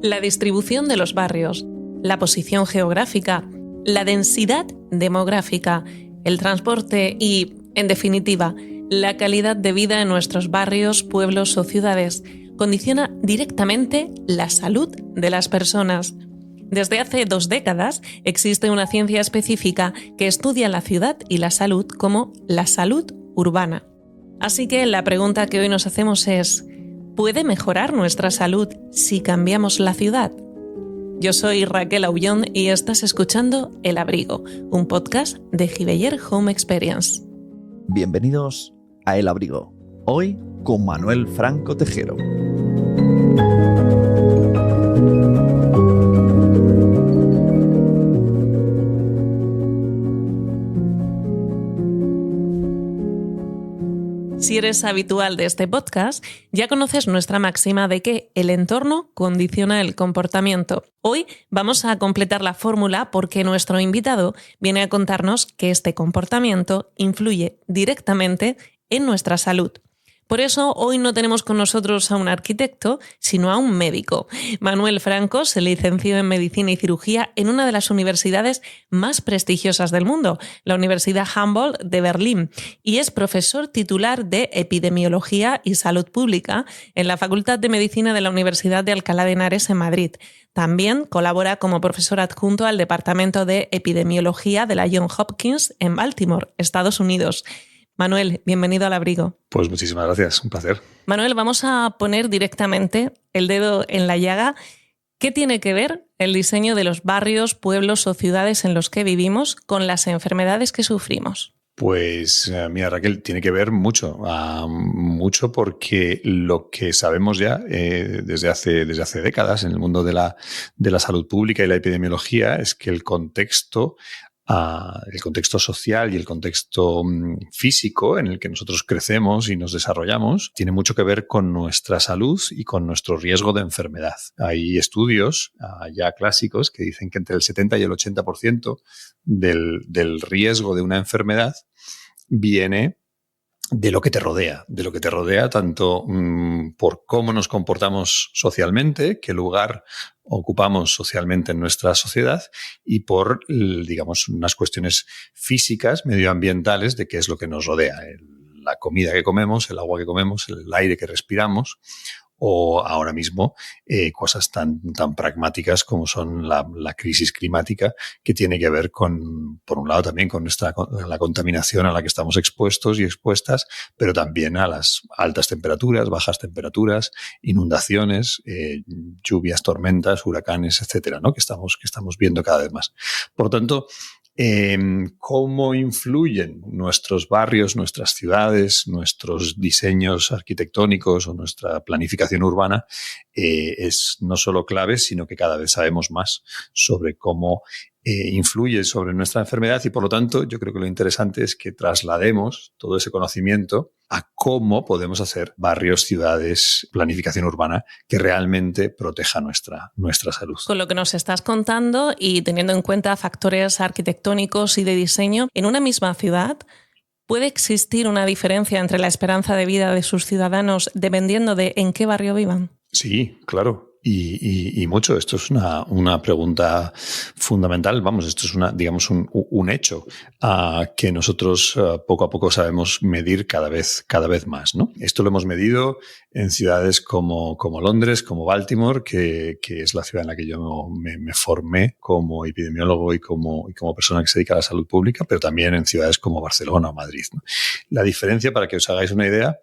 La distribución de los barrios, la posición geográfica, la densidad demográfica, el transporte y, en definitiva, la calidad de vida en nuestros barrios, pueblos o ciudades condiciona directamente la salud de las personas. Desde hace 2 décadas existe una ciencia específica que estudia la ciudad y la salud como la salud urbana. Así que la pregunta que hoy nos hacemos es: ¿puede mejorar nuestra salud si cambiamos la ciudad? Yo soy Raquel Aullón y estás escuchando El Abrigo, un podcast de Giveyer Home Experience. Bienvenidos a El Abrigo, hoy con Manuel Franco Tejero. Si eres habitual de este podcast, ya conoces nuestra máxima de que el entorno condiciona el comportamiento. Hoy vamos a completar la fórmula porque nuestro invitado viene a contarnos que este comportamiento influye directamente en nuestra salud. Por eso hoy no tenemos con nosotros a un arquitecto, sino a un médico. Manuel Franco se licenció en Medicina y Cirugía en una de las universidades más prestigiosas del mundo, la Universidad Humboldt de Berlín, y es profesor titular de Epidemiología y Salud Pública en la Facultad de Medicina de la Universidad de Alcalá de Henares en Madrid. También colabora como profesor adjunto al Departamento de Epidemiología de la Johns Hopkins en Baltimore, Estados Unidos. Manuel, bienvenido al Abrigo. Pues muchísimas gracias, un placer. Manuel, vamos a poner directamente el dedo en la llaga. ¿Qué tiene que ver el diseño de los barrios, pueblos o ciudades en los que vivimos con las enfermedades que sufrimos? Pues mira, Raquel, tiene que ver mucho porque lo que sabemos ya desde hace décadas en el mundo de la salud pública y la epidemiología es que el contexto social y el contexto físico en el que nosotros crecemos y nos desarrollamos tiene mucho que ver con nuestra salud y con nuestro riesgo de enfermedad. Hay estudios ya clásicos que dicen que entre el 70 y el 80% del riesgo de una enfermedad viene de lo que te rodea tanto por cómo nos comportamos socialmente, qué lugar ocupamos socialmente en nuestra sociedad y por, digamos, unas cuestiones físicas, medioambientales de qué es lo que nos rodea, la comida que comemos, el agua que comemos, el aire que respiramos, o ahora mismo cosas tan pragmáticas como son la crisis climática, que tiene que ver con, por un lado, también con la contaminación a la que estamos expuestos y expuestas, pero también a las altas temperaturas, bajas temperaturas, inundaciones, lluvias, tormentas, huracanes, etcétera, ¿no? que estamos viendo cada vez más. Por tanto, cómo influyen nuestros barrios, nuestras ciudades, nuestros diseños arquitectónicos o nuestra planificación urbana es no solo clave, sino que cada vez sabemos más sobre cómo influye sobre nuestra enfermedad y, por lo tanto, yo creo que lo interesante es que traslademos todo ese conocimiento a cómo podemos hacer barrios, ciudades, planificación urbana que realmente proteja nuestra salud. Con lo que nos estás contando y teniendo en cuenta factores arquitectónicos y de diseño, en una misma ciudad ¿puede existir una diferencia entre la esperanza de vida de sus ciudadanos dependiendo de en qué barrio vivan? Sí, claro. Y mucho. Esto es una pregunta fundamental. Vamos, esto es un hecho que nosotros poco a poco sabemos medir cada vez más, ¿no? Esto lo hemos medido en ciudades como Londres, como Baltimore, que es la ciudad en la que yo me formé como epidemiólogo y como persona que se dedica a la salud pública, pero también en ciudades como Barcelona o Madrid, ¿no? La diferencia, para que os hagáis una idea,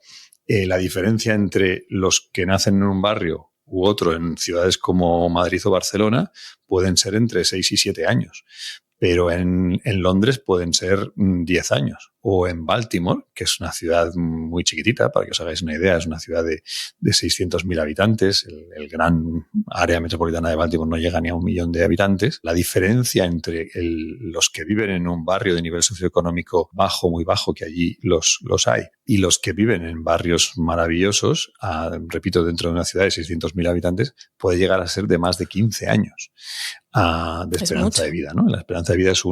la diferencia entre los que nacen en un barrio u otro en ciudades como Madrid o Barcelona pueden ser entre 6 y 7 años. Pero en Londres pueden ser 10 años. O en Baltimore, que es una ciudad muy chiquitita, para que os hagáis una idea, es una ciudad de 600.000 habitantes. El gran área metropolitana de Baltimore no llega ni a 1 millón de habitantes. La diferencia entre los que viven en un barrio de nivel socioeconómico bajo, muy bajo, que allí los hay, y los que viven en barrios maravillosos, repito, dentro de una ciudad de 600.000 habitantes, puede llegar a ser de más de 15 años. De esperanza de vida, ¿no? La esperanza de vida es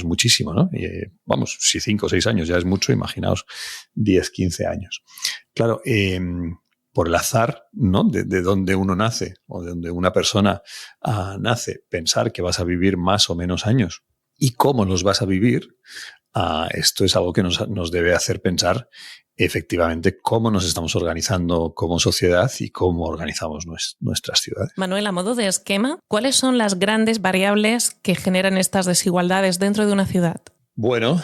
muchísimo, ¿no? Si 5 o 6 años ya es mucho, imaginaos 10, 15 años. Claro, por el azar, ¿no? De donde uno nace o de donde una persona nace, pensar que vas a vivir más o menos años y cómo los vas a vivir, esto es algo que nos debe hacer pensar efectivamente cómo nos estamos organizando como sociedad y cómo organizamos nuestras ciudades. Manuel, a modo de esquema, ¿cuáles son las grandes variables que generan estas desigualdades dentro de una ciudad? Bueno,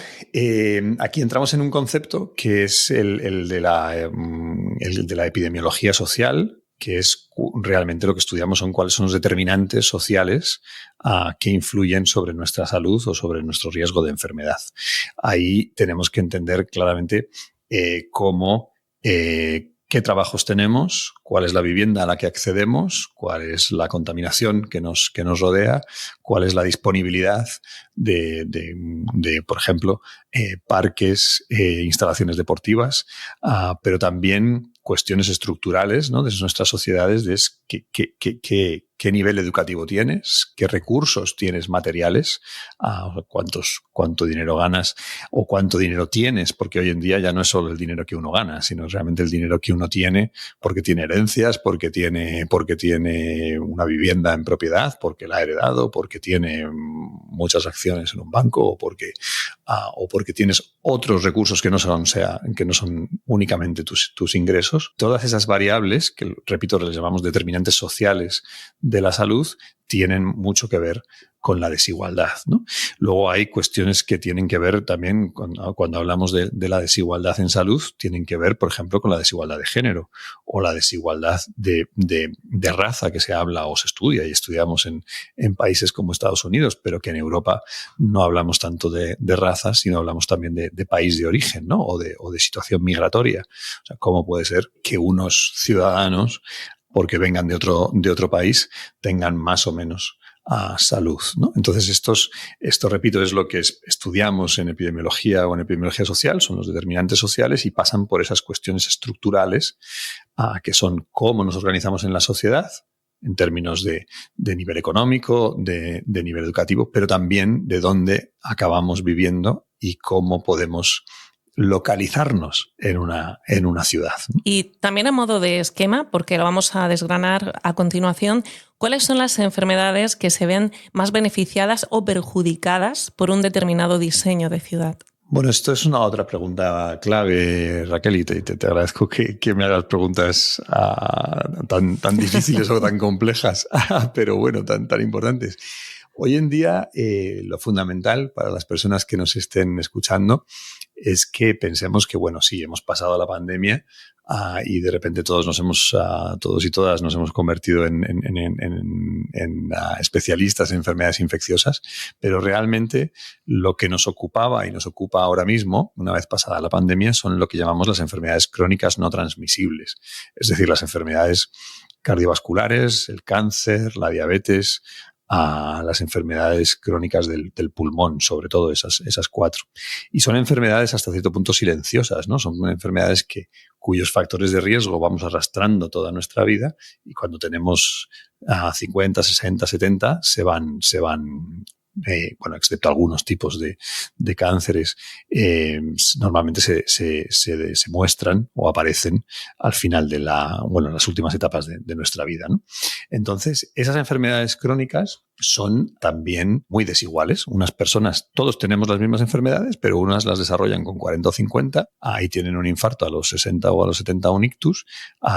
aquí entramos en un concepto que es el de la epidemiología social, que es realmente lo que estudiamos son cuáles son los determinantes sociales que influyen sobre nuestra salud o sobre nuestro riesgo de enfermedad. Ahí tenemos que entender claramente qué trabajos tenemos, cuál es la vivienda a la que accedemos, cuál es la contaminación que nos rodea, cuál es la disponibilidad de por ejemplo, parques, instalaciones deportivas, pero también cuestiones estructurales, ¿no? De nuestras sociedades, de qué nivel educativo tienes, qué recursos tienes materiales, cuánto dinero ganas o cuánto dinero tienes, porque hoy en día ya no es solo el dinero que uno gana, sino realmente el dinero que uno tiene porque tiene herencias, porque tiene una vivienda en propiedad, porque la ha heredado, porque tiene muchas acciones en un banco o porque tienes otros recursos que no son únicamente tus ingresos. Todas esas variables, que repito, les llamamos determinantes sociales de la salud, tienen mucho que ver con la desigualdad, ¿no? Luego hay cuestiones que tienen que ver también, cuando hablamos de la desigualdad en salud, tienen que ver, por ejemplo, con la desigualdad de género o la desigualdad de raza que se habla o se estudia y estudiamos en países como Estados Unidos, pero que en Europa no hablamos tanto de raza, sino hablamos también de país de origen, ¿no? O de situación migratoria. O sea, ¿cómo puede ser que unos ciudadanos, porque vengan de otro país, tengan más o menos salud, ¿no? Entonces, esto, repito, es lo que estudiamos en epidemiología o en epidemiología social, son los determinantes sociales y pasan por esas cuestiones estructurales que son cómo nos organizamos en la sociedad, en términos de nivel económico, de nivel educativo, pero también de dónde acabamos viviendo y cómo podemos localizarnos en una ciudad, ¿no? Y también a modo de esquema, porque lo vamos a desgranar a continuación, ¿cuáles son las enfermedades que se ven más beneficiadas o perjudicadas por un determinado diseño de ciudad? Bueno, esto es una otra pregunta clave, Raquel, y te agradezco que me hagas preguntas tan difíciles o tan complejas, pero bueno, tan importantes. Hoy en día, lo fundamental para las personas que nos estén escuchando es que pensemos que, bueno, sí, hemos pasado la pandemia y de repente todos y todas nos hemos convertido en especialistas en enfermedades infecciosas, pero realmente lo que nos ocupaba y nos ocupa ahora mismo, una vez pasada la pandemia, son lo que llamamos las enfermedades crónicas no transmisibles, es decir, las enfermedades cardiovasculares, el cáncer, la diabetes, a las enfermedades crónicas del pulmón, sobre todo esas cuatro. Y son enfermedades hasta cierto punto silenciosas, ¿no? Son enfermedades cuyos factores de riesgo vamos arrastrando toda nuestra vida y cuando tenemos 50, 60, 70 se van bueno, excepto algunos tipos de cánceres, normalmente se muestran o aparecen al final en las últimas etapas de nuestra vida, ¿no? Entonces, esas enfermedades crónicas son también muy desiguales. Unas personas, todos tenemos las mismas enfermedades, pero unas las desarrollan con 40 o 50, ahí tienen un infarto a los 60 o a los 70, un ictus,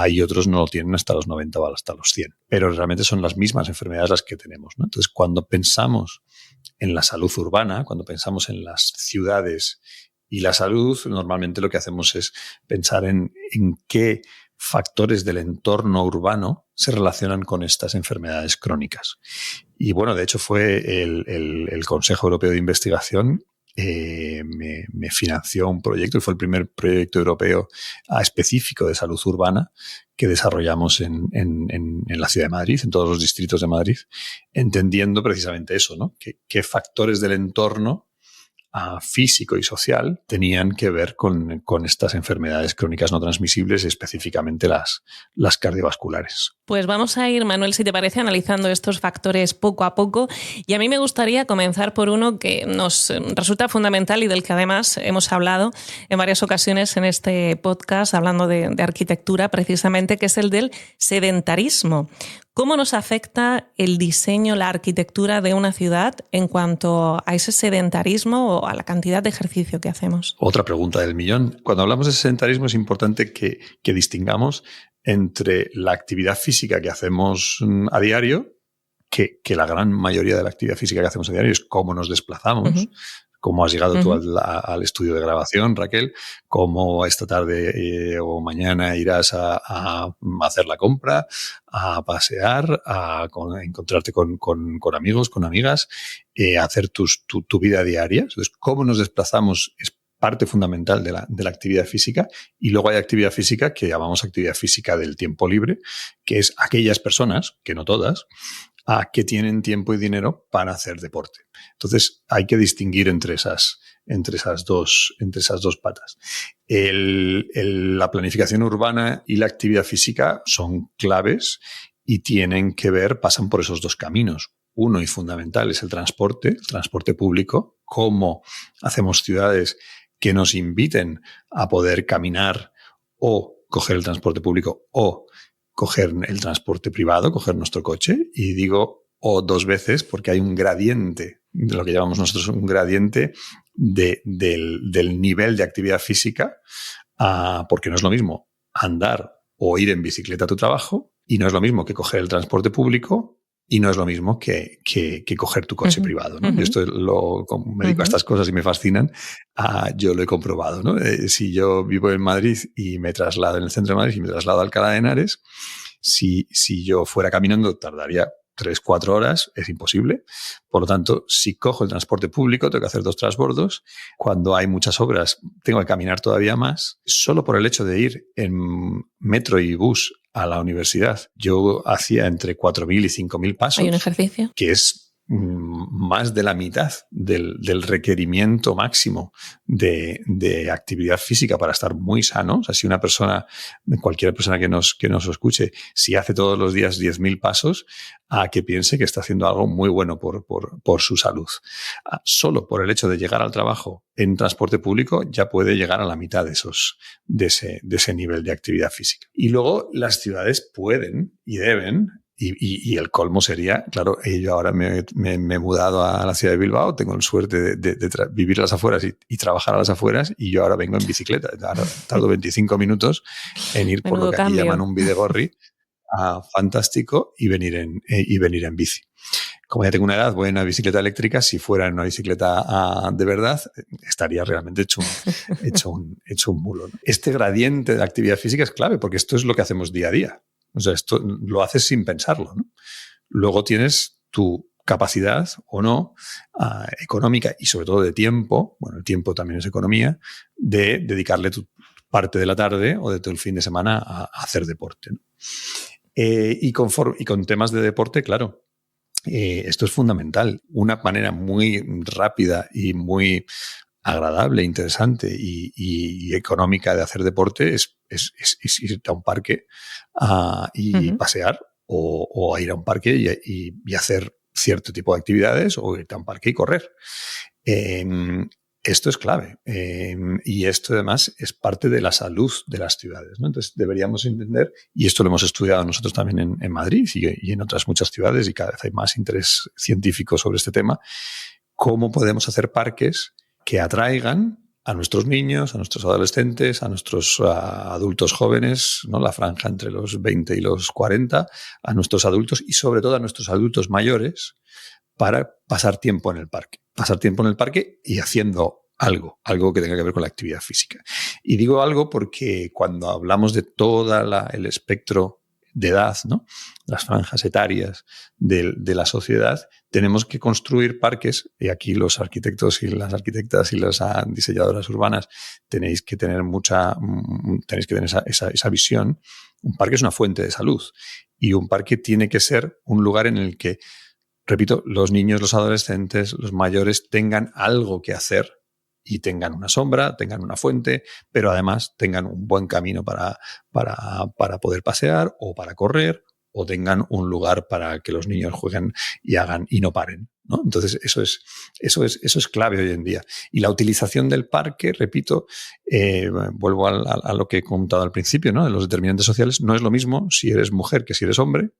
y otros no lo tienen hasta los 90 o hasta los 100. Pero realmente son las mismas enfermedades las que tenemos, ¿no? Entonces, cuando pensamos en la salud urbana, cuando pensamos en las ciudades y la salud, normalmente lo que hacemos es pensar en qué factores del entorno urbano se relacionan con estas enfermedades crónicas. Y bueno, de hecho fue el Consejo Europeo de Investigación me financió un proyecto y fue el primer proyecto europeo específico de salud urbana que desarrollamos en la ciudad de Madrid, en todos los distritos de Madrid, entendiendo precisamente eso, ¿no? ¿Qué factores del entorno físico y social tenían que ver con estas enfermedades crónicas no transmisibles, específicamente las cardiovasculares. Pues vamos a ir, Manuel, si te parece, analizando estos factores poco a poco. Y a mí me gustaría comenzar por uno que nos resulta fundamental y del que además hemos hablado en varias ocasiones en este podcast, hablando de arquitectura precisamente, que es el del sedentarismo. ¿Cómo nos afecta el diseño, la arquitectura de una ciudad en cuanto a ese sedentarismo o a la cantidad de ejercicio que hacemos? Otra pregunta del millón. Cuando hablamos de sedentarismo es importante que distingamos entre la actividad física que hacemos a diario, que la gran mayoría de la actividad física que hacemos a diario es cómo nos desplazamos. Uh-huh. Cómo has llegado tú al estudio de grabación, Raquel, cómo esta tarde o mañana irás a hacer la compra, a pasear, a encontrarte con amigos, con amigas, a hacer tu vida diaria. Entonces, cómo nos desplazamos es parte fundamental de la actividad física. Y luego hay actividad física que llamamos actividad física del tiempo libre, que es aquellas personas, que no todas, que tienen tiempo y dinero para hacer deporte. Entonces hay que distinguir entre esas dos patas. La planificación urbana y la actividad física son claves y tienen que ver, pasan por esos dos caminos. Uno y fundamental es el transporte público, cómo hacemos ciudades que nos inviten a poder caminar o coger el transporte público o coger el transporte privado, coger nuestro coche, y digo o dos veces porque hay un gradiente, de lo que llamamos nosotros un gradiente del nivel de actividad física, porque no es lo mismo andar o ir en bicicleta a tu trabajo, y no es lo mismo que coger el transporte público, y no es lo mismo que coger tu coche privado, ¿no? Yo como me dedico a estas cosas y me fascinan, yo lo he comprobado, ¿no? Si yo vivo en Madrid y me traslado en el centro de Madrid y me traslado a Alcalá de Henares, si yo fuera caminando tardaría 3-4 horas, es imposible. Por lo tanto, si cojo el transporte público, tengo que hacer 2 transbordos. Cuando hay muchas obras, tengo que caminar todavía más. Solo por el hecho de ir en metro y bus a la universidad, yo hacía entre 4.000 y 5.000 pasos. ¿Hay un ejercicio? Que es más de la mitad del requerimiento máximo de actividad física para estar muy sano. O sea, si cualquier persona que nos escuche, si hace todos los días 10.000 pasos, que piense que está haciendo algo muy bueno por su salud. Solo por el hecho de llegar al trabajo en transporte público ya puede llegar a la mitad de ese nivel de actividad física. Y luego las ciudades pueden y deben. Y el colmo sería, claro, yo ahora me he mudado a la ciudad de Bilbao, tengo la suerte de vivir a las afueras y trabajar a las afueras, y yo ahora vengo en bicicleta. Ahora tardo 25 minutos en ir por lo que aquí llaman un bidegorri, fantástico, y venir en bici. Como ya tengo una edad, voy en una bicicleta eléctrica. Si fuera en una bicicleta de verdad, estaría realmente hecho un mulo, ¿no? Este gradiente de actividad física es clave, porque esto es lo que hacemos día a día. O sea, esto lo haces sin pensarlo, ¿no? Luego tienes tu capacidad o no económica y sobre todo de tiempo, bueno, el tiempo también es economía, de dedicarle tu parte de la tarde o de todo el fin de semana a hacer deporte, ¿no? Y con temas de deporte, claro, esto es fundamental. Una manera muy rápida y muy agradable, interesante y económica de hacer deporte es irte a un parque y pasear, o a ir a un parque y hacer cierto tipo de actividades, o irte a un parque y correr. Esto es clave, y esto además es parte de la salud de las ciudades, ¿no? Entonces deberíamos entender, y esto lo hemos estudiado nosotros también en Madrid y en otras muchas ciudades, y cada vez hay más interés científico sobre este tema, cómo podemos hacer parques que atraigan a nuestros niños, a nuestros adolescentes, a nuestros adultos jóvenes, ¿no? La franja entre los 20 y los 40, a nuestros adultos y sobre todo a nuestros adultos mayores, para pasar tiempo en el parque. Pasar tiempo en el parque y haciendo algo que tenga que ver con la actividad física. Y digo algo porque cuando hablamos de todo el espectro de edad, ¿no? Las franjas etarias de la sociedad, tenemos que construir parques, y aquí los arquitectos y las arquitectas y las diseñadoras urbanas tenéis que tener esa visión. Un parque es una fuente de salud, y un parque tiene que ser un lugar en el que, repito, los niños, los adolescentes, los mayores tengan algo que hacer y tengan una sombra, tengan una fuente, pero además tengan un buen camino para poder pasear o para correr, o tengan un lugar para que los niños jueguen y hagan y no paren, ¿no? Entonces, eso es clave hoy en día. Y la utilización del parque, repito, vuelvo a lo que he contado al principio, ¿no? De los determinantes sociales, no es lo mismo si eres mujer que si eres hombre.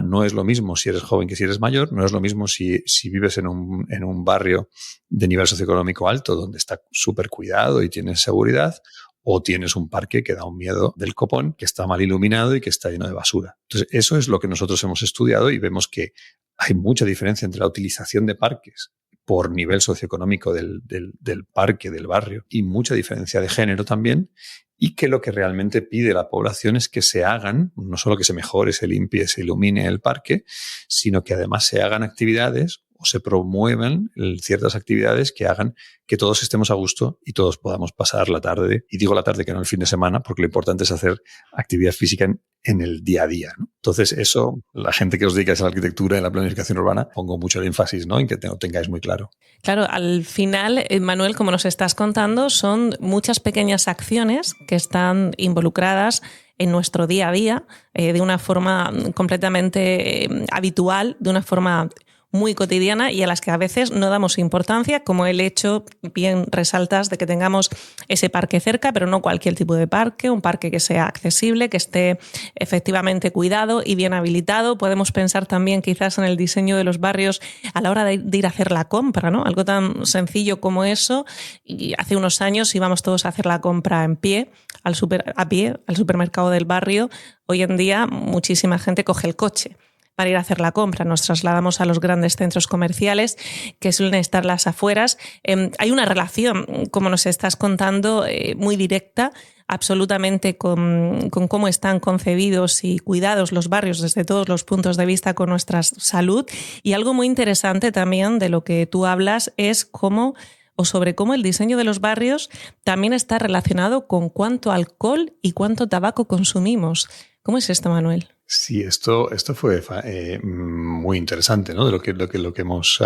No es lo mismo si eres joven que si eres mayor, no es lo mismo si vives en un barrio de nivel socioeconómico alto donde está súper cuidado y tienes seguridad, o tienes un parque que da un miedo del copón, que está mal iluminado y que está lleno de basura. Entonces, eso es lo que nosotros hemos estudiado y vemos que hay mucha diferencia entre la utilización de parques por nivel socioeconómico del parque, del barrio, y mucha diferencia de género también, y que lo que realmente pide la población es que se hagan, no solo que se mejore, se limpie, se ilumine el parque, sino que además se hagan actividades o se promuevan ciertas actividades que hagan que todos estemos a gusto y todos podamos pasar la tarde, y digo la tarde que no el fin de semana, porque lo importante es hacer actividad física en el día a día, ¿no? Entonces eso, la gente que os dedicáis a la arquitectura y a la planificación urbana, pongo mucho el énfasis, ¿no?, en que lo tengáis muy claro. Claro, al final, Manuel, como nos estás contando, son muchas pequeñas acciones que están involucradas en nuestro día a día de una forma completamente habitual, de una forma muy cotidiana y a las que a veces no damos importancia, como el hecho, bien resaltas, de que tengamos ese parque cerca, pero no cualquier tipo de parque, un parque que sea accesible, que esté efectivamente cuidado y bien habilitado. Podemos pensar también quizás en el diseño de los barrios a la hora de ir a hacer la compra, ¿no? Algo tan sencillo como eso. Y hace unos años íbamos todos a hacer la compra a pie al supermercado del barrio. Hoy en día muchísima gente coge el coche para ir a hacer la compra. Nos trasladamos a los grandes centros comerciales que suelen estar las afueras. Hay una relación, como nos estás contando, muy directa, absolutamente con cómo están concebidos y cuidados los barrios desde todos los puntos de vista con nuestra salud. Y algo muy interesante también de lo que tú hablas es cómo el diseño de los barrios también está relacionado con cuánto alcohol y cuánto tabaco consumimos. ¿Cómo es esto, Manuel? Sí, esto fue muy interesante, ¿no? De lo que hemos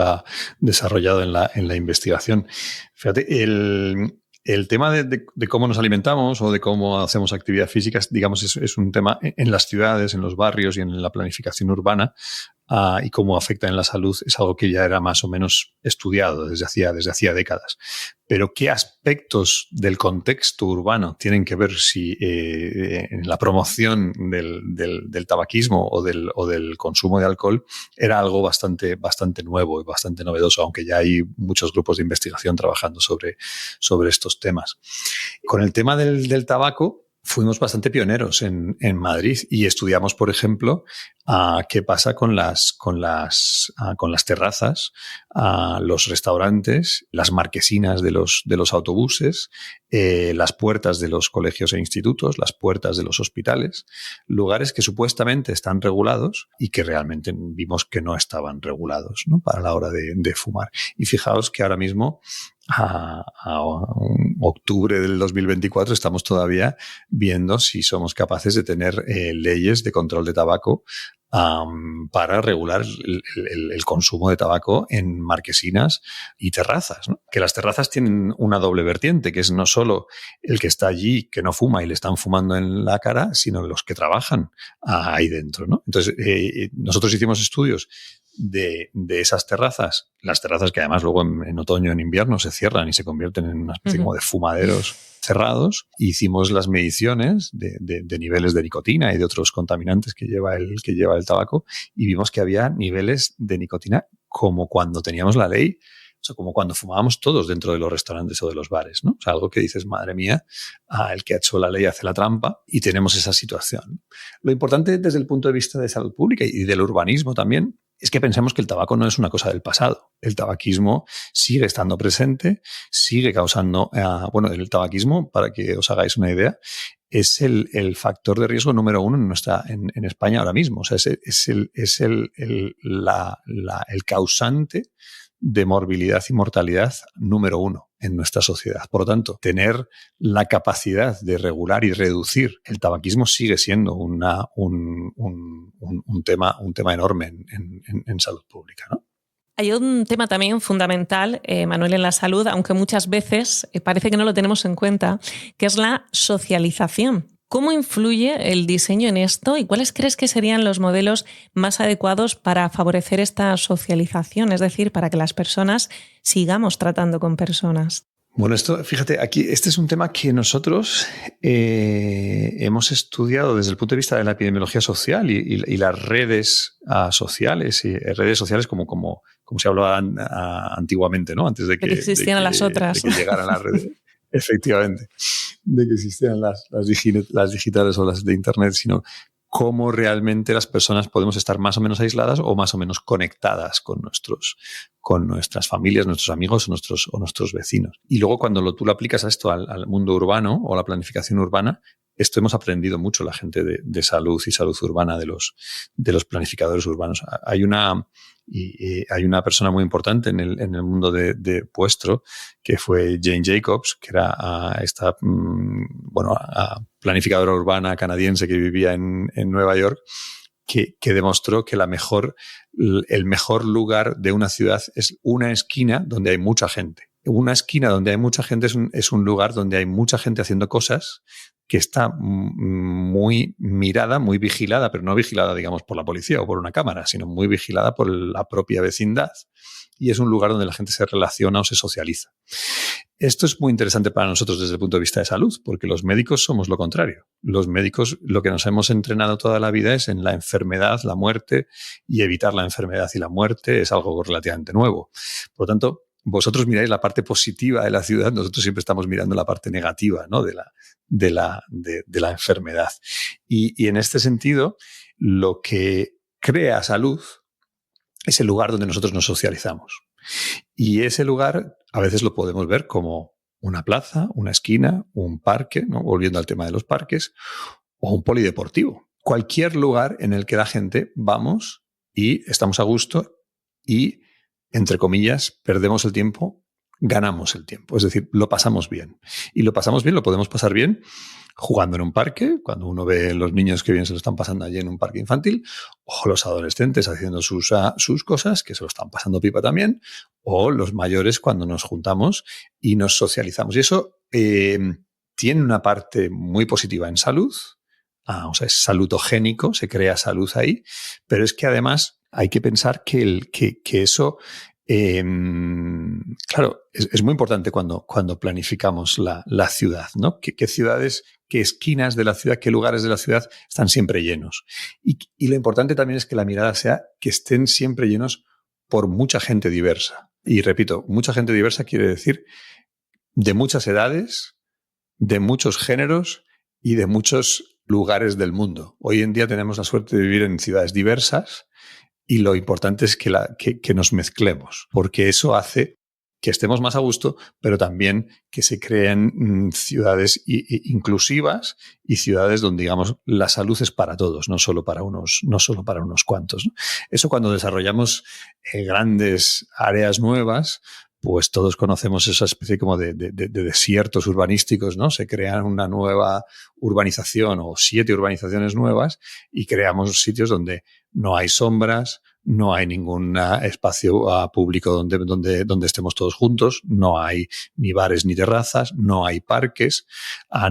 desarrollado en la investigación. Fíjate, el tema de cómo nos alimentamos o de cómo hacemos actividad física, digamos, es un tema en las ciudades, en los barrios y en la planificación urbana, y cómo afecta en la salud es algo que ya era más o menos estudiado desde hacía décadas. Pero ¿qué aspectos del contexto urbano tienen que ver en la promoción del tabaquismo o del consumo de alcohol? Era algo bastante nuevo y bastante novedoso, aunque ya hay muchos grupos de investigación trabajando sobre estos temas. Con el tema del tabaco, fuimos bastante pioneros en Madrid y estudiamos, por ejemplo, qué pasa con las terrazas, los restaurantes, las marquesinas de los autobuses, las puertas de los colegios e institutos, las puertas de los hospitales, lugares que supuestamente están regulados y que realmente vimos que no estaban regulados, ¿no?, para la hora de fumar. Y fijaos que ahora mismo, a octubre del 2024, estamos todavía viendo si somos capaces de tener leyes de control de tabaco para regular el consumo de tabaco en marquesinas y terrazas, ¿no? Que las terrazas tienen una doble vertiente, que es no solo el que está allí que no fuma y le están fumando en la cara, sino los que trabajan ahí dentro, ¿no? Entonces, nosotros hicimos estudios de esas terrazas, las terrazas que además luego en otoño, en invierno se cierran y se convierten en una especie como de fumaderos cerrados. Hicimos las mediciones de niveles de nicotina y de otros contaminantes que lleva el tabaco y vimos que había niveles de nicotina como cuando teníamos la ley, o sea, como cuando fumábamos todos dentro de los restaurantes o de los bares, ¿no? O sea, algo que dices, madre mía, el que ha hecho la ley hace la trampa, y tenemos esa situación. Lo importante desde el punto de vista de salud pública y del urbanismo también es que pensemos que el tabaco no es una cosa del pasado. El tabaquismo sigue estando presente, sigue causando... el tabaquismo, para que os hagáis una idea, es el factor de riesgo número uno en España ahora mismo. O sea, es el causante de morbilidad y mortalidad número uno en nuestra sociedad. Por lo tanto, tener la capacidad de regular y reducir el tabaquismo sigue siendo un tema enorme en salud pública, ¿no? Hay un tema también fundamental, Manuel, en la salud, aunque muchas veces parece que no lo tenemos en cuenta, que es la socialización. ¿Cómo influye el diseño en esto y cuáles crees que serían los modelos más adecuados para favorecer esta socialización? Es decir, para que las personas sigamos tratando con personas. Bueno, esto, fíjate, aquí este es un tema que nosotros hemos estudiado desde el punto de vista de la epidemiología social y las redes sociales, y redes sociales como se hablaba antiguamente, ¿no? Antes de que existieran las otras. De que llegaran las redes. Efectivamente, de que existieran las digitales o las de Internet, sino cómo realmente las personas podemos estar más o menos aisladas o más o menos conectadas con nuestras familias, nuestros amigos o nuestros vecinos. Y luego cuando tú lo aplicas a esto al mundo urbano o a la planificación urbana, esto hemos aprendido mucho la gente de salud y salud urbana de los planificadores urbanos. Hay una persona muy importante en el mundo de vuestro, que fue Jane Jacobs, que era esta planificadora urbana canadiense que vivía en Nueva York, que demostró que el mejor lugar de una ciudad es una esquina donde hay mucha gente. Una esquina donde hay mucha gente es un lugar donde hay mucha gente haciendo cosas, que está muy mirada, muy vigilada, pero no vigilada, digamos, por la policía o por una cámara, sino muy vigilada por la propia vecindad. Y es un lugar donde la gente se relaciona o se socializa. Esto es muy interesante para nosotros desde el punto de vista de salud, porque los médicos somos lo contrario. Los médicos, lo que nos hemos entrenado toda la vida es en la enfermedad, la muerte, y evitar la enfermedad y la muerte es algo relativamente nuevo. Por lo tanto, vosotros miráis la parte positiva de la ciudad, nosotros siempre estamos mirando la parte negativa, ¿no? de la enfermedad. Y en este sentido, lo que crea salud es el lugar donde nosotros nos socializamos. Y ese lugar a veces lo podemos ver como una plaza, una esquina, un parque, ¿no? Volviendo al tema de los parques, o un polideportivo. Cualquier lugar en el que la gente vamos y estamos a gusto y, entre comillas, perdemos el tiempo, ganamos el tiempo. Es decir, lo pasamos bien. Y lo pasamos bien, lo podemos pasar bien jugando en un parque, cuando uno ve los niños que bien se lo están pasando allí en un parque infantil, o los adolescentes haciendo sus cosas, que se lo están pasando pipa también, o los mayores cuando nos juntamos y nos socializamos. Y eso tiene una parte muy positiva en salud, o sea, es salutogénico, se crea salud ahí, pero es que además hay que pensar que eso... claro, es muy importante cuando planificamos la ciudad, ¿no? ¿Qué ciudades, qué esquinas de la ciudad, qué lugares de la ciudad están siempre llenos? Y lo importante también es que la mirada sea que estén siempre llenos por mucha gente diversa. Y repito, mucha gente diversa quiere decir de muchas edades, de muchos géneros y de muchos lugares del mundo. Hoy en día tenemos la suerte de vivir en ciudades diversas. Y lo importante es que nos mezclemos, porque eso hace que estemos más a gusto, pero también que se creen ciudades inclusivas y ciudades donde, digamos, la salud es para todos, no solo para unos cuantos, ¿no? Eso cuando desarrollamos grandes áreas nuevas, pues todos conocemos esa especie como de desiertos urbanísticos, ¿no? Se crean una nueva urbanización o 7 urbanizaciones nuevas y creamos sitios donde no hay sombras, no hay ningún espacio público donde estemos todos juntos, no hay ni bares ni terrazas, no hay parques,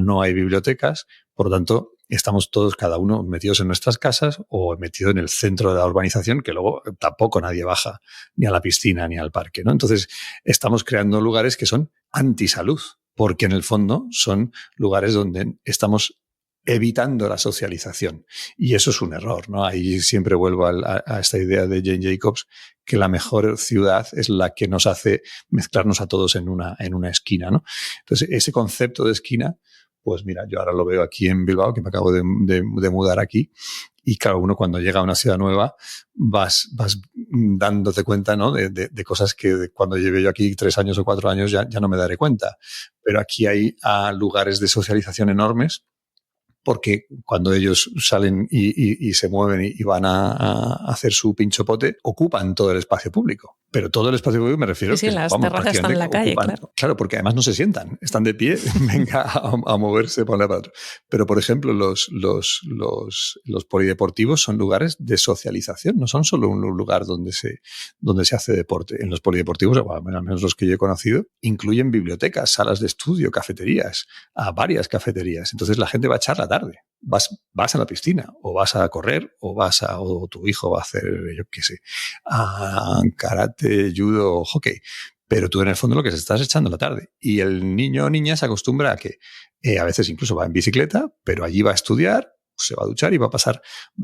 no hay bibliotecas. Por lo tanto, estamos todos, cada uno, metidos en nuestras casas o metidos en el centro de la urbanización, que luego tampoco nadie baja ni a la piscina ni al parque, ¿no? Entonces, estamos creando lugares que son antisalud, porque en el fondo son lugares donde estamos evitando la socialización. Y eso es un error, ¿no? Ahí siempre vuelvo a esta idea de Jane Jacobs, que la mejor ciudad es la que nos hace mezclarnos a todos en una esquina, ¿no? Entonces, ese concepto de esquina, pues mira, yo ahora lo veo aquí en Bilbao, que me acabo de mudar aquí, y claro, uno cuando llega a una ciudad nueva vas dándote cuenta, ¿no? de cosas que cuando lleve yo aquí 3 años o 4 años ya no me daré cuenta. Pero aquí hay lugares de socialización enormes, porque cuando ellos salen y se mueven y van a hacer su pinchopote, ocupan todo el espacio público. Pero todo el espacio público me refiero Sí, que las terrazas están en la calle, claro. Claro, porque además no se sientan, están de pie, venga a moverse por un lado para otro. Pero, por ejemplo, los polideportivos son lugares de socialización, no son solo un lugar donde se hace deporte. En los polideportivos, al menos los que yo he conocido, incluyen bibliotecas, salas de estudio, cafeterías, varias cafeterías. Entonces la gente va a echar la tarde. Vas a la piscina, o vas a correr, o tu hijo va a hacer, yo qué sé, karate, judo o hockey. Pero tú en el fondo lo que se estás echando la tarde. Y el niño o niña se acostumbra a que a veces incluso va en bicicleta, pero allí va a estudiar, se va a duchar y va a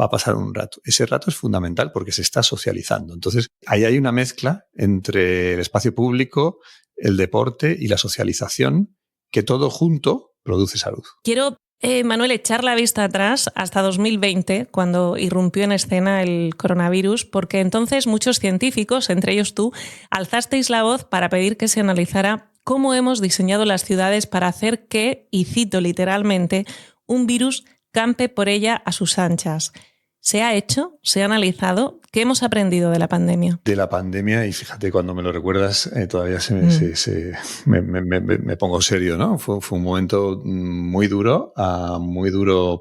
pasar un rato. Ese rato es fundamental porque se está socializando. Entonces, ahí hay una mezcla entre el espacio público, el deporte y la socialización, que todo junto produce salud. Quiero, Manuel, echar la vista atrás hasta 2020, cuando irrumpió en escena el coronavirus, porque entonces muchos científicos, entre ellos tú, alzasteis la voz para pedir que se analizara cómo hemos diseñado las ciudades para hacer que, y cito literalmente, un virus campe por ella a sus anchas. ¿Se ha hecho? ¿Se ha analizado? ¿Qué hemos aprendido de la pandemia? De la pandemia, y fíjate, cuando me lo recuerdas, todavía me pongo serio, ¿no? Fue un momento muy duro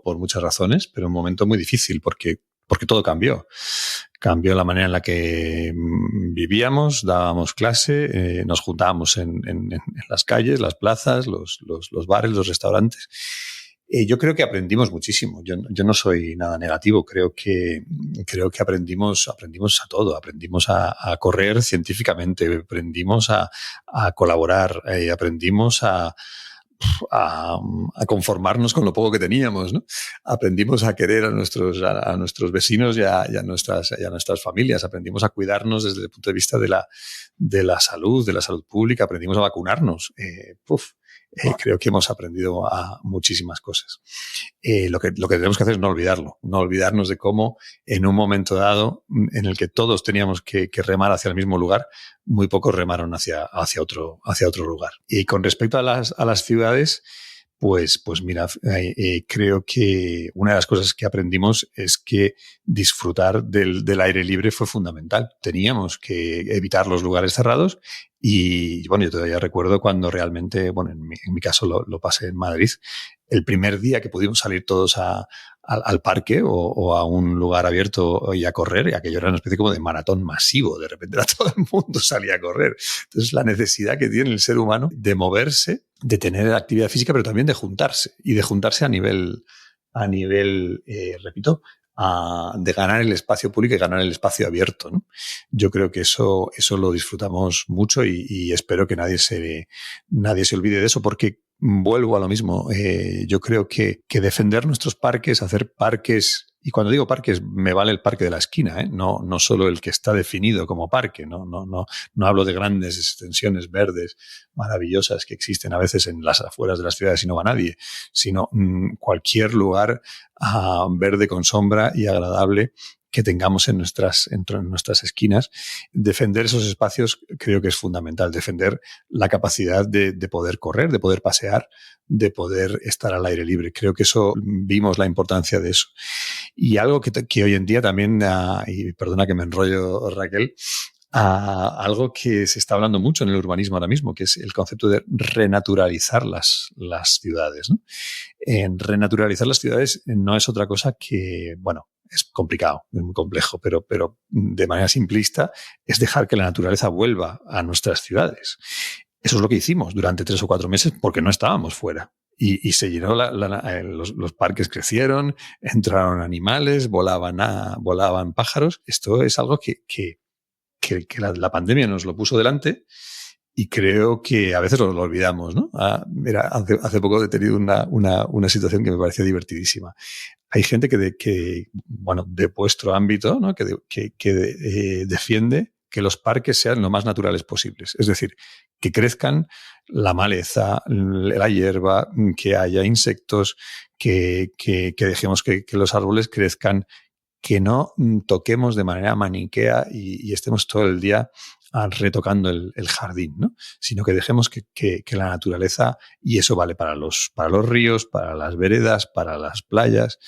por muchas razones, pero un momento muy difícil porque todo cambió. Cambió la manera en la que vivíamos, dábamos clase, nos juntábamos en las calles, las plazas, los bares, los restaurantes. Yo creo que aprendimos muchísimo. Yo no soy nada negativo. Creo que aprendimos a todo. Aprendimos a correr científicamente, aprendimos a colaborar, aprendimos a conformarnos con lo poco que teníamos, ¿no? Aprendimos a querer a nuestros vecinos y a nuestras familias. Aprendimos a cuidarnos desde el punto de vista de la salud pública. Aprendimos a vacunarnos. Creo que hemos aprendido muchísimas cosas. Lo que tenemos que hacer es no olvidarnos de cómo en un momento dado en el que todos teníamos que remar hacia el mismo lugar, muy pocos remaron hacia otro lugar. Y con respecto a las ciudades, pues mira, creo que una de las cosas que aprendimos es que disfrutar del aire libre fue fundamental. Teníamos que evitar los lugares cerrados y, bueno, yo todavía recuerdo cuando realmente, bueno, en mi caso lo pasé en Madrid, el primer día que pudimos salir todos al parque o a un lugar abierto y a correr, y aquello era una especie como de maratón masivo. De repente todo el mundo salía a correr. Entonces, la necesidad que tiene el ser humano de moverse, de tener actividad física, pero también de juntarse. Y de juntarse a nivel repito, de ganar el espacio público y ganar el espacio abierto, ¿no? Yo creo que eso lo disfrutamos mucho y espero que nadie se olvide de eso, porque vuelvo a lo mismo. Yo creo que defender nuestros parques, hacer parques, y cuando digo parques me vale el parque de la esquina, no solo el que está definido como parque, no hablo de grandes extensiones verdes maravillosas que existen a veces en las afueras de las ciudades y no va nadie, sino cualquier lugar verde con sombra y agradable que tengamos en nuestras esquinas. Defender esos espacios creo que es fundamental. Defender la capacidad de poder correr, de poder pasear, de poder estar al aire libre. Creo que eso vimos la importancia de eso. Y algo que hoy en día también, y perdona que me enrollo, Raquel, algo que se está hablando mucho en el urbanismo ahora mismo, que es el concepto de renaturalizar las ciudades, ¿no? En renaturalizar las ciudades no es otra cosa que, bueno, es complicado, es muy complejo, pero de manera simplista es dejar que la naturaleza vuelva a nuestras ciudades. Eso es lo que hicimos durante 3 o 4 meses porque no estábamos fuera. Y se llenó, los parques crecieron, entraron animales, volaban pájaros. Esto es algo que la pandemia nos lo puso delante y creo que a veces lo olvidamos, ¿no? Mira, hace poco he tenido una situación que me pareció divertidísima. Hay gente que de vuestro ámbito, ¿no? que defiende que los parques sean lo más naturales posibles. Es decir, que crezcan la maleza, la hierba, que haya insectos, que dejemos que los árboles crezcan, que no toquemos de manera maniquea y estemos todo el día retocando el jardín, ¿no? Sino que dejemos que la naturaleza, y eso vale para los ríos, para las veredas, para las playas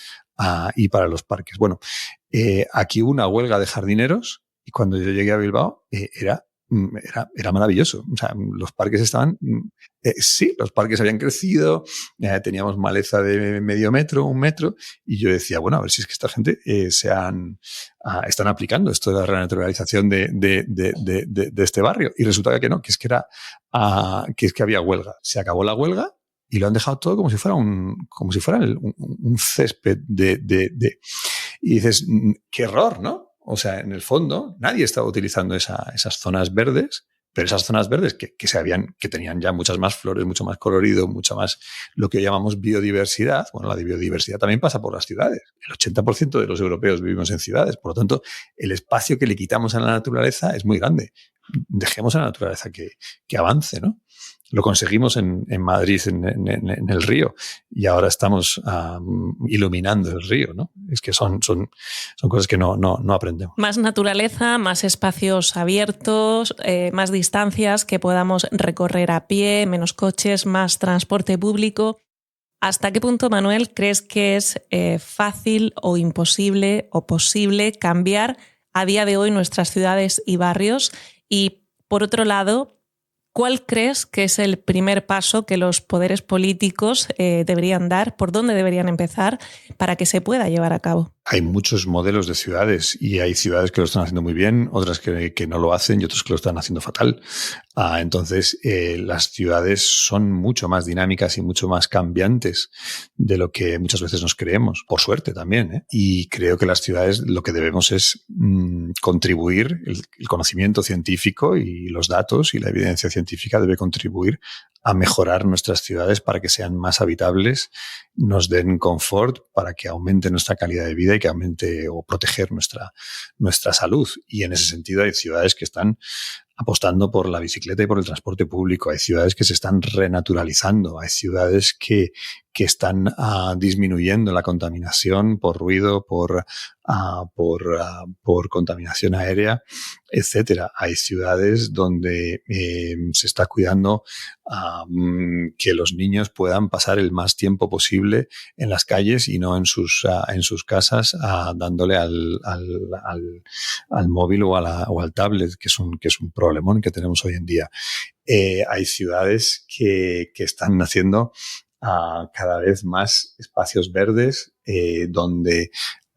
y para los parques. Bueno, aquí hubo una huelga de jardineros y cuando yo llegué a Bilbao era maravilloso. O sea, los parques estaban... sí, los parques habían crecido, teníamos maleza de medio metro, 1 metro, y yo decía, bueno, a ver si es que esta gente están aplicando esto de la renaturalización de este barrio. Y resulta que no, que es que había huelga. Se acabó la huelga y lo han dejado todo como si fuera un césped y dices, qué error, ¿no? O sea, en el fondo, nadie estaba utilizando esas zonas verdes, pero esas zonas verdes que tenían ya muchas más flores, mucho más colorido, mucho más lo que llamamos biodiversidad. Bueno, la biodiversidad también pasa por las ciudades. El 80% de los europeos vivimos en ciudades. Por lo tanto, el espacio que le quitamos a la naturaleza es muy grande. Dejemos a la naturaleza que avance, ¿no? Lo conseguimos en Madrid, en el río, y ahora estamos iluminando el río, ¿no? Es que son cosas que no aprendemos. Más naturaleza, más espacios abiertos, más distancias que podamos recorrer a pie, menos coches, más transporte público. ¿Hasta qué punto, Manuel, crees que es fácil o imposible o posible cambiar a día de hoy nuestras ciudades y barrios? Y, por otro lado, ¿cuál crees que es el primer paso que los poderes políticos deberían dar? ¿Por dónde deberían empezar para que se pueda llevar a cabo? Hay muchos modelos de ciudades y hay ciudades que lo están haciendo muy bien, otras que no lo hacen y otros que lo están haciendo fatal. Entonces, las ciudades son mucho más dinámicas y mucho más cambiantes de lo que muchas veces nos creemos, por suerte también, ¿eh? Y creo que las ciudades lo que debemos es contribuir, el conocimiento científico y los datos y la evidencia científica debe contribuir a mejorar nuestras ciudades para que sean más habitables, nos den confort, para que aumente nuestra calidad de vida y que aumente o proteger nuestra salud. Y en ese sentido hay ciudades que están apostando por la bicicleta y por el transporte público. Hay ciudades que se están renaturalizando. Hay ciudades que están disminuyendo la contaminación por ruido, por contaminación aérea, etcétera. Hay ciudades donde se está cuidando que los niños puedan pasar el más tiempo posible en las calles y no en sus casas dándole al móvil o al tablet, que es un problemón que tenemos hoy en día. Hay ciudades que están haciendo cada vez más espacios verdes donde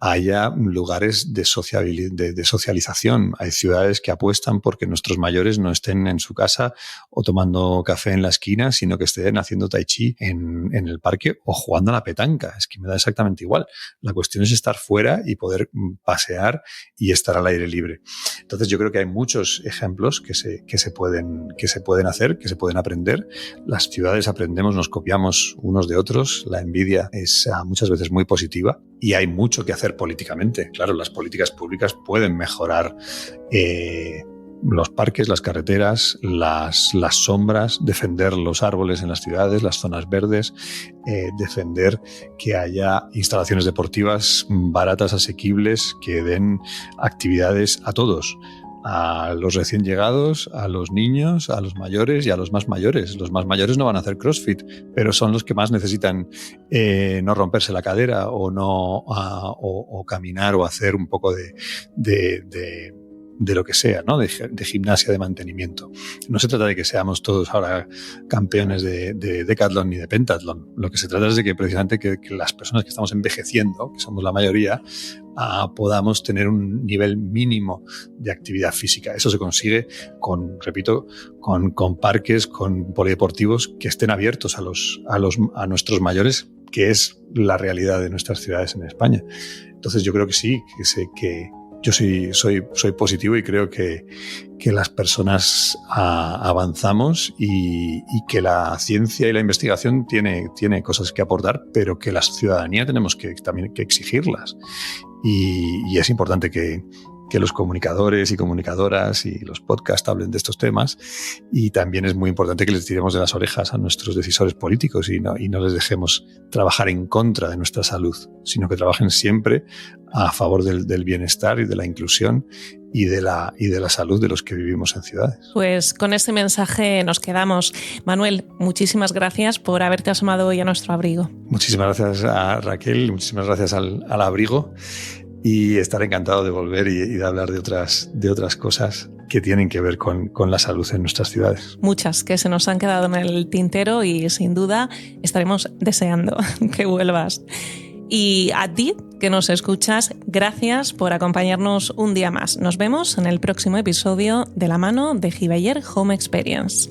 haya lugares de socialización. Hay ciudades que apuestan porque nuestros mayores no estén en su casa o tomando café en la esquina, sino que estén haciendo tai chi en el parque o jugando a la petanca. Es que me da exactamente igual. La cuestión es estar fuera y poder pasear y estar al aire libre. Entonces yo creo que hay muchos ejemplos que se pueden hacer, que se pueden aprender. Las ciudades aprendemos, nos copiamos unos de otros. La envidia es muchas veces muy positiva y hay mucho que hacer políticamente. Claro, las políticas públicas pueden mejorar los parques, las carreteras, las sombras, defender los árboles en las ciudades, las zonas verdes, defender que haya instalaciones deportivas baratas, asequibles, que den actividades a todos. A los recién llegados, a los niños, a los mayores y a los más mayores. Los más mayores no van a hacer CrossFit, pero son los que más necesitan no romperse la cadera o caminar o hacer un poco de lo que sea, ¿no? De gimnasia de mantenimiento. No se trata de que seamos todos ahora campeones de decatlón ni de pentatlón. Lo que se trata es de que precisamente que las personas que estamos envejeciendo, que somos la mayoría, podamos tener un nivel mínimo de actividad física. Eso se consigue con parques, con polideportivos que estén abiertos a nuestros mayores, que es la realidad de nuestras ciudades en España. Entonces yo creo que sí, que yo soy positivo y creo que las personas avanzamos y que la ciencia y la investigación tiene cosas que aportar, pero que la ciudadanía tenemos también que exigirlas. Y es importante que los comunicadores y comunicadoras y los podcasts hablen de estos temas, y también es muy importante que les tiremos de las orejas a nuestros decisores políticos y no les dejemos trabajar en contra de nuestra salud, sino que trabajen siempre a favor del bienestar y de la inclusión y de la salud de los que vivimos en ciudades. Pues con este mensaje nos quedamos. Manuel, muchísimas gracias por haberte asomado hoy a nuestro abrigo. Muchísimas gracias a Raquel, muchísimas gracias al abrigo, y estaré encantado de volver y de hablar de otras cosas que tienen que ver con la salud en nuestras ciudades. Muchas que se nos han quedado en el tintero y sin duda estaremos deseando que vuelvas. Y a ti, que nos escuchas, gracias por acompañarnos un día más. Nos vemos en el próximo episodio de la mano de Giveyer Home Experience.